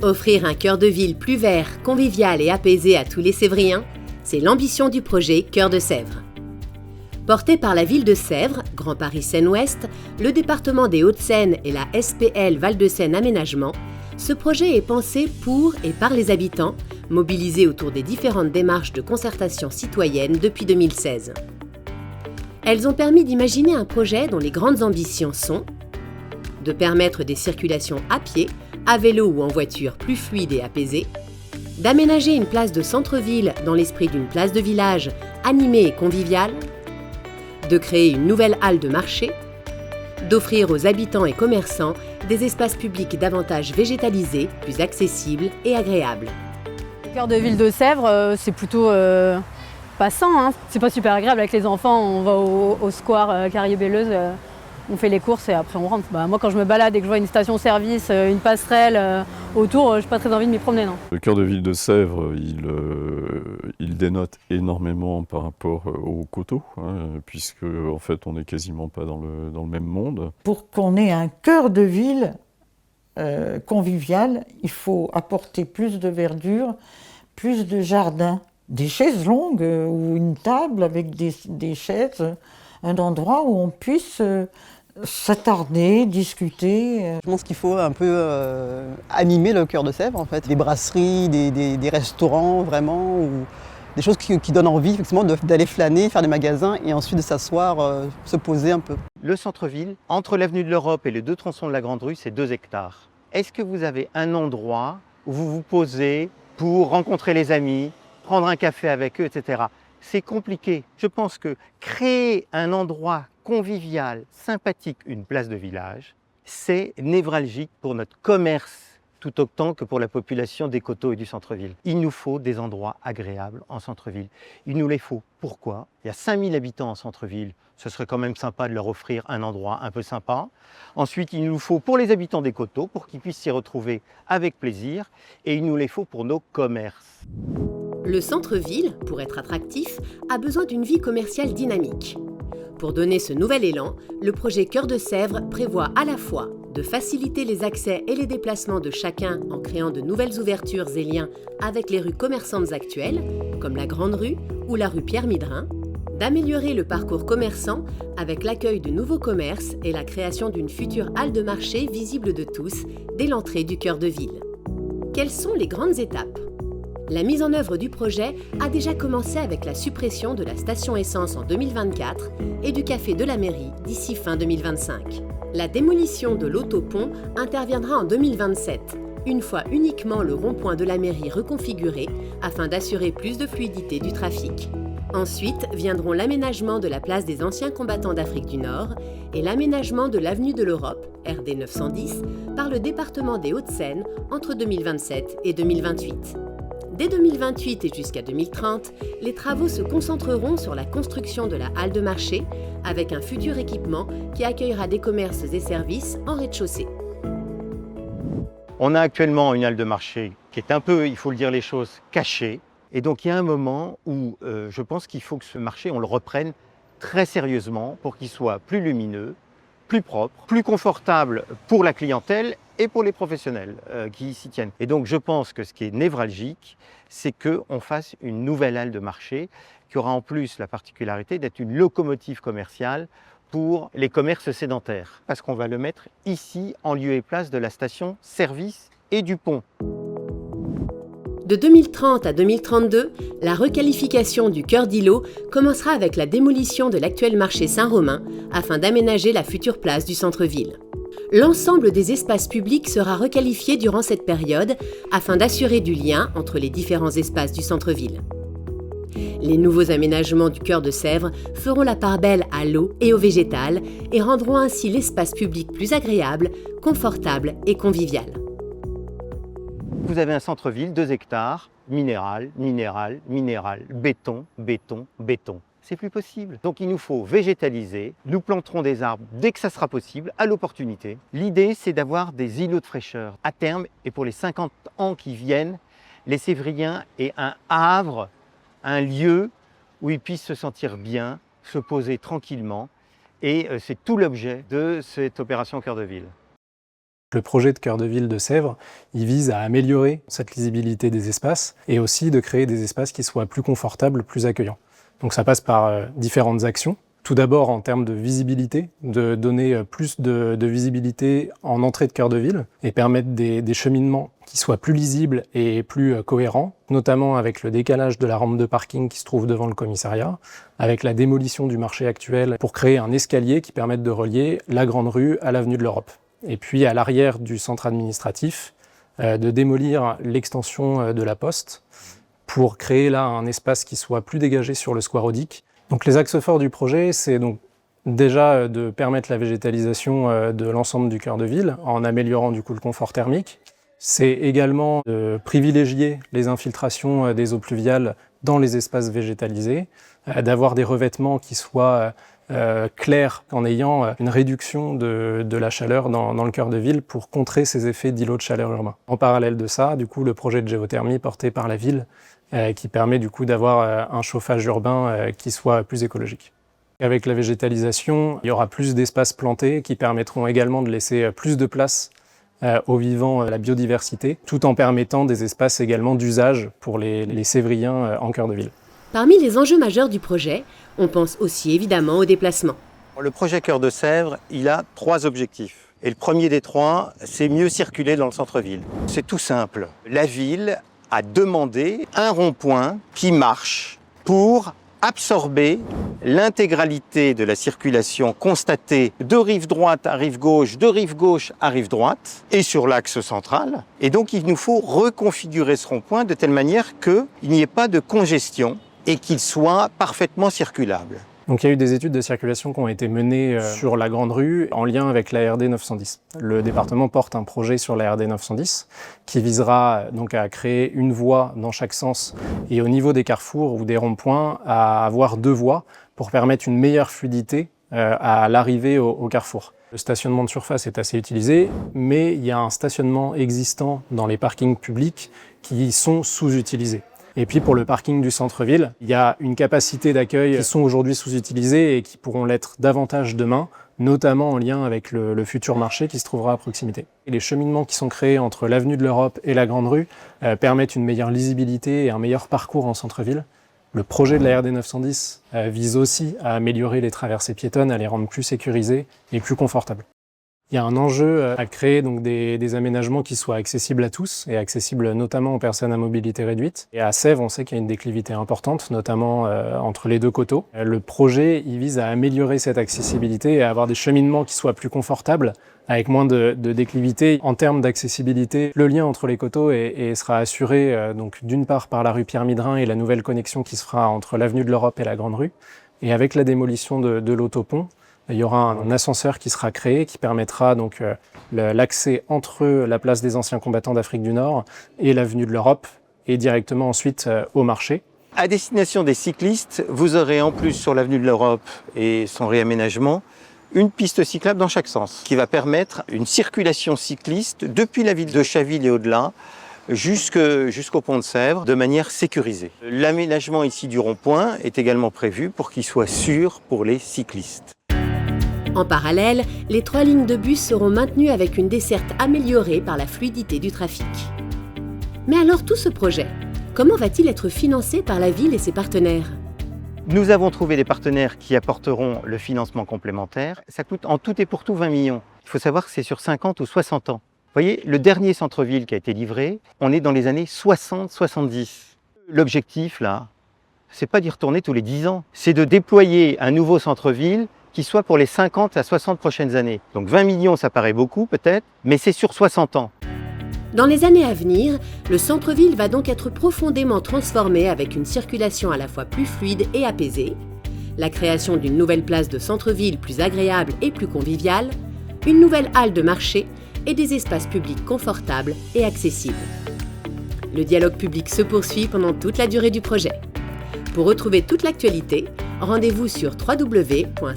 Offrir un cœur de ville plus vert, convivial et apaisé à tous les Sévriens, c'est l'ambition du projet Cœur de Sèvres. Porté par la ville de Sèvres, Grand Paris Seine-Ouest, le département des Hauts-de-Seine et la SPL Val-de-Seine Aménagement, ce projet est pensé pour et par les habitants, mobilisés autour des différentes démarches de concertation citoyenne depuis 2016. Elles ont permis d'imaginer un projet dont les grandes ambitions sont de permettre des circulations à pied, à vélo ou en voiture plus fluides et apaisées, d'aménager une place de centre-ville dans l'esprit d'une place de village animée et conviviale, de créer une nouvelle halle de marché, d'offrir aux habitants et commerçants des espaces publics davantage végétalisés, plus accessibles et agréables. Le cœur de ville de Sèvres, c'est plutôt passant, hein. C'est pas super agréable avec les enfants, on va au square Carrier-Belleuse, on fait les courses et après on rentre. Moi quand je me balade et que je vois une station-service, une passerelle autour, j'ai pas très envie de m'y promener, non. Le cœur de ville de Sèvres, il dénote énormément par rapport au coteau, hein, puisque en fait on n'est quasiment pas dans le même monde. Pour qu'on ait un cœur de ville convivial, il faut apporter plus de verdure, plus de jardin, des chaises longues ou une table avec des chaises, un endroit où on puisse s'attarder, discuter. Je pense qu'il faut un peu animer le cœur de Sèvres en fait. Des brasseries, des restaurants vraiment, ou des choses qui donnent envie effectivement d'aller flâner, faire des magasins et ensuite de s'asseoir, se poser un peu. Le centre-ville, entre l'avenue de l'Europe et les deux tronçons de la Grande Rue, c'est 2 hectares. Est-ce que vous avez un endroit où vous vous posez pour rencontrer les amis, prendre un café avec eux, etc. C'est compliqué. Je pense que créer un endroit convivial, sympathique, une place de village, c'est névralgique pour notre commerce tout autant que pour la population des coteaux et du centre-ville. Il nous faut des endroits agréables en centre-ville. Il nous les faut. Pourquoi? Il y a 5000 habitants en centre-ville. Ce serait quand même sympa de leur offrir un endroit un peu sympa. Ensuite, il nous faut pour les habitants des coteaux, pour qu'ils puissent s'y retrouver avec plaisir. Et il nous les faut pour nos commerces. Le centre-ville, pour être attractif, a besoin d'une vie commerciale dynamique. Pour donner ce nouvel élan, le projet Cœur de Sèvres prévoit à la fois de faciliter les accès et les déplacements de chacun en créant de nouvelles ouvertures et liens avec les rues commerçantes actuelles, comme la Grande Rue ou la rue Pierre-Midrin, d'améliorer le parcours commerçant avec l'accueil de nouveaux commerces et la création d'une future halle de marché visible de tous dès l'entrée du cœur de ville. Quelles sont les grandes étapes ? La mise en œuvre du projet a déjà commencé avec la suppression de la station essence en 2024 et du café de la mairie d'ici fin 2025. La démolition de l'autopont interviendra en 2027, une fois uniquement le rond-point de la mairie reconfiguré afin d'assurer plus de fluidité du trafic. Ensuite viendront l'aménagement de la place des anciens combattants d'Afrique du Nord et l'aménagement de l'avenue de l'Europe, RD 910, par le département des Hauts-de-Seine entre 2027 et 2028. Dès 2028 et jusqu'à 2030, les travaux se concentreront sur la construction de la halle de marché avec un futur équipement qui accueillera des commerces et services en rez-de-chaussée. On a actuellement une halle de marché qui est un peu, il faut le dire les choses, cachée. Et donc il y a un moment où je pense qu'il faut que ce marché, on le reprenne très sérieusement pour qu'il soit plus lumineux, plus propre, plus confortable pour la clientèle et pour les professionnels qui s'y tiennent. Et donc je pense que ce qui est névralgique, c'est qu'on fasse une nouvelle halle de marché qui aura en plus la particularité d'être une locomotive commerciale pour les commerces sédentaires. Parce qu'on va le mettre ici en lieu et place de la station-service et du pont. De 2030 à 2032, la requalification du cœur d'îlot commencera avec la démolition de l'actuel marché Saint-Romain afin d'aménager la future place du centre-ville. L'ensemble des espaces publics sera requalifié durant cette période afin d'assurer du lien entre les différents espaces du centre-ville. Les nouveaux aménagements du cœur de Sèvres feront la part belle à l'eau et au végétal et rendront ainsi l'espace public plus agréable, confortable et convivial. Vous avez un centre-ville, 2 hectares, minéral, minéral, minéral, béton, béton, béton. C'est plus possible. Donc il nous faut végétaliser. Nous planterons des arbres dès que ça sera possible, à l'opportunité. L'idée, c'est d'avoir des îlots de fraîcheur. À terme, et pour les 50 ans qui viennent, les Sévriens aient un havre, un lieu où ils puissent se sentir bien, se poser tranquillement. Et c'est tout l'objet de cette opération Cœur de Ville. Le projet de cœur de ville de Sèvres, il vise à améliorer cette lisibilité des espaces et aussi de créer des espaces qui soient plus confortables, plus accueillants. Donc ça passe par différentes actions. Tout d'abord en termes de visibilité, de donner plus de visibilité en entrée de cœur de ville et permettre des cheminements qui soient plus lisibles et plus cohérents, notamment avec le décalage de la rampe de parking qui se trouve devant le commissariat, avec la démolition du marché actuel pour créer un escalier qui permette de relier la Grande Rue à l'avenue de l'Europe. Et puis à l'arrière du centre administratif, de démolir l'extension de la Poste pour créer là un espace qui soit plus dégagé sur le square Audic. Donc les axes forts du projet, c'est donc déjà de permettre la végétalisation de l'ensemble du cœur de ville en améliorant du coup le confort thermique. C'est également de privilégier les infiltrations des eaux pluviales dans les espaces végétalisés, d'avoir des revêtements qui soient clairs en ayant une réduction de la chaleur dans le cœur de ville pour contrer ces effets d'îlots de chaleur urbains. En parallèle de ça, du coup, le projet de géothermie porté par la ville qui permet du coup d'avoir un chauffage urbain qui soit plus écologique. Avec la végétalisation, il y aura plus d'espaces plantés qui permettront également de laisser plus de place aux vivants, la biodiversité, tout en permettant des espaces également d'usage pour les Sévriens en cœur de ville. Parmi les enjeux majeurs du projet, on pense aussi évidemment au déplacement. Le projet Cœur de Sèvres, il a 3 objectifs. Et le premier des 3, c'est mieux circuler dans le centre-ville. C'est tout simple. La ville a demandé un rond-point qui marche pour absorber l'intégralité de la circulation constatée de rive droite à rive gauche, de rive gauche à rive droite et sur l'axe central. Et donc il nous faut reconfigurer ce rond-point de telle manière qu'il n'y ait pas de congestion et qu'il soit parfaitement circulable. Donc il y a eu des études de circulation qui ont été menées sur la Grande Rue en lien avec la RD 910. Le département porte un projet sur la RD 910 qui visera donc à créer une voie dans chaque sens et au niveau des carrefours ou des ronds-points à avoir 2 voies pour permettre une meilleure fluidité à l'arrivée au carrefour. Le stationnement de surface est assez utilisé, mais il y a un stationnement existant dans les parkings publics qui sont sous-utilisés. Et puis pour le parking du centre-ville, il y a une capacité d'accueil qui sont aujourd'hui sous-utilisées et qui pourront l'être davantage demain, notamment en lien avec le futur marché qui se trouvera à proximité. Et les cheminements qui sont créés entre l'avenue de l'Europe et la Grande Rue permettent une meilleure lisibilité et un meilleur parcours en centre-ville. Le projet de la RD 910 vise aussi à améliorer les traversées piétonnes, à les rendre plus sécurisées et plus confortables. Il y a un enjeu à créer donc des aménagements qui soient accessibles à tous et accessibles notamment aux personnes à mobilité réduite. Et à Sèvres, on sait qu'il y a une déclivité importante, notamment entre les 2 coteaux. Le projet, il vise à améliorer cette accessibilité et à avoir des cheminements qui soient plus confortables, avec moins de déclivité. En termes d'accessibilité, le lien entre les coteaux sera assuré donc d'une part par la rue Pierre-Midrin et la nouvelle connexion qui se fera entre l'avenue de l'Europe et la Grande Rue. Et avec la démolition de l'autopont, il y aura un ascenseur qui sera créé qui permettra donc l'accès entre la place des anciens combattants d'Afrique du Nord et l'avenue de l'Europe et directement ensuite au marché. À destination des cyclistes, vous aurez en plus sur l'avenue de l'Europe et son réaménagement, une piste cyclable dans chaque sens qui va permettre une circulation cycliste depuis la ville de Chaville et au-delà jusqu'au pont de Sèvres de manière sécurisée. L'aménagement ici du rond-point est également prévu pour qu'il soit sûr pour les cyclistes. En parallèle, les 3 lignes de bus seront maintenues avec une desserte améliorée par la fluidité du trafic. Mais alors tout ce projet, comment va-t-il être financé par la ville et ses partenaires ? Nous avons trouvé des partenaires qui apporteront le financement complémentaire. Ça coûte en tout et pour tout 20 millions. Il faut savoir que c'est sur 50 ou 60 ans. Vous voyez, le dernier centre-ville qui a été livré, on est dans les années 60-70. L'objectif là, c'est pas d'y retourner tous les 10 ans, c'est de déployer un nouveau centre-ville qui soit pour les 50 à 60 prochaines années. Donc 20 millions, ça paraît beaucoup peut-être, mais c'est sur 60 ans. Dans les années à venir, le centre-ville va donc être profondément transformé avec une circulation à la fois plus fluide et apaisée, la création d'une nouvelle place de centre-ville plus agréable et plus conviviale, une nouvelle halle de marché et des espaces publics confortables et accessibles. Le dialogue public se poursuit pendant toute la durée du projet. Pour retrouver toute l'actualité, rendez-vous sur www.sevres.fr.